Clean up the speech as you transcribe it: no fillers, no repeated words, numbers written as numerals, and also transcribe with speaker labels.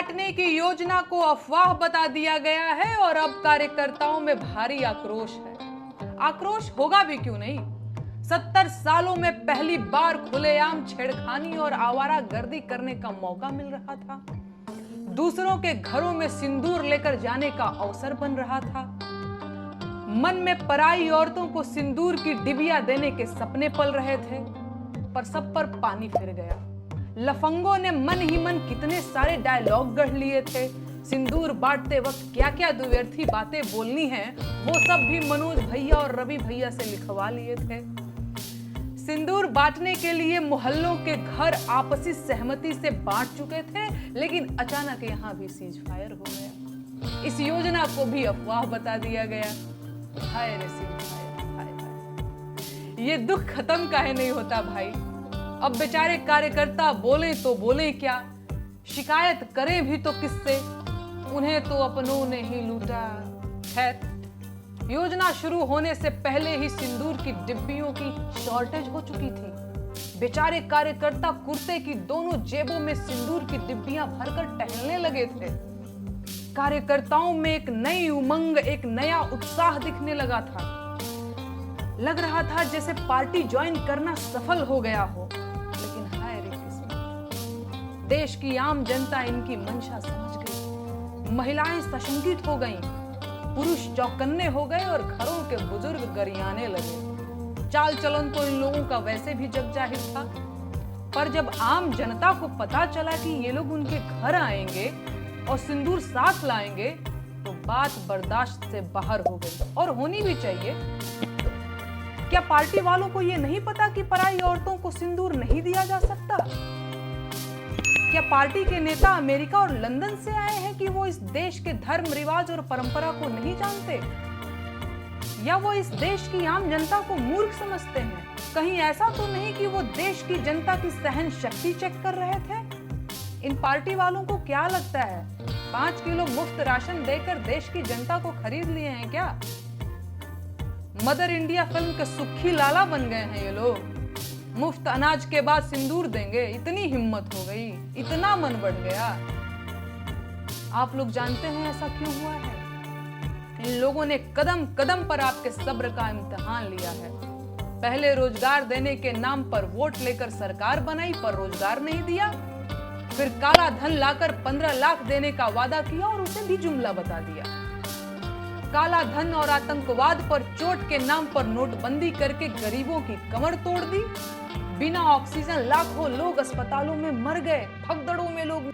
Speaker 1: बांटने की योजना को अफवाह बता दिया गया है और अब कार्यकर्ताओं में भारी आक्रोश है। आक्रोश होगा भी क्यों नहीं। 70 सालों में पहली बार खुलेआम छेड़खानी और आवारागर्दी करने का मौका मिल रहा था। दूसरों के घरों में सिंदूर लेकर जाने का अवसर बन रहा था। मन में पराई औरतों को सिंदूर की डिबिया देने के सपने पल रहे थे, पर सब पर पानी फिर गया। लफंगों ने मन ही मन कितने सारे डायलॉग गढ़ लिए थे। सिंदूर बांटते वक्त क्या क्या दुव्यर्थी बातें बोलनी हैं, वो सब भी मनोज भैया और रवि भैया से लिखवा लिए थे। सिंदूर बांटने के लिए मोहल्लों के घर आपसी सहमति से बांट चुके थे, लेकिन अचानक यहाँ भी सीज फायर हो गया। इस योजना को भी अफवाह बता दिया गया। हाय रे सीज फायर, हाय हाय। ये दुख खत्म काहे नहीं होता भाई। अब बेचारे कार्यकर्ता बोले तो बोले क्या, शिकायत करें भी तो किससे, उन्हें तो अपनों ने ही लूटा। खैर, योजना शुरू होने से पहले ही सिंदूर की डिब्बियों की शॉर्टेज हो चुकी थी। बेचारे कार्यकर्ता कुर्ते की दोनों जेबों में सिंदूर की डिब्बियां भरकर टहलने लगे थे। कार्यकर्ताओं में एक नई उमंग, एक नया उत्साह दिखने लगा था। लग रहा था जैसे पार्टी ज्वाइन करना सफल हो गया हो। लेकिन हाय रे किस्मत, देश की आम जनता इनकी मंशा समझ गई। महिलाएं सशंकित हो गईं, पुरुष चौकन्ने हो गए और घरों के बुजुर्ग गरियाने लगे। चाल चलन तो इन लोगों का वैसे भी जग जाहिर था, पर जब आम जनता को पता चला कि ये लोग उनके घर आएंगे और सिंदूर साथ लाएंगे, तो बात बर्दाश्त से बाहर हो गई, और होनी भी चाहिए। क्या पार्टी वालों को यह नहीं पता कि पराई औरतों को सिंदूर नहीं दिया जा सकता? क्या पार्टी के नेता अमेरिका और लंदन से आए हैं कि वो इस देश के धर्म, रिवाज और परंपरा को नहीं जानते? या वो इस देश की आम जनता को मूर्ख समझते हैं? कहीं ऐसा तो नहीं कि वो देश की जनता की सहन शक्ति चेक कर रहे थे? इन पार्टी वालों को क्या लगता है 5 किलो मुफ्त राशन देकर देश की जनता को खरीद लिए हैं क्या? मदर इंडिया फिल्म के सुखी लाला बन गए हैं ये लोग। मुफ्त अनाज के बाद सिंदूर देंगे, इतनी हिम्मत हो गई, इतना मन बढ़ गया। आप लोग जानते हैं ऐसा क्यों हुआ है? इन लोगों ने कदम कदम पर आपके सब्र का इम्तिहान लिया है। पहले रोजगार देने के नाम पर वोट लेकर सरकार बनाई, पर रोजगार नहीं दिया। फिर काला धन लाकर 15 लाख देने का वादा किया और उसे भी जुमला बता दिया। काला धन और आतंकवाद पर चोट के नाम पर नोटबंदी करके गरीबों की कमर तोड़ दी। बिना ऑक्सीजन लाखों लोग अस्पतालों में मर गए, भगदड़ों में लोग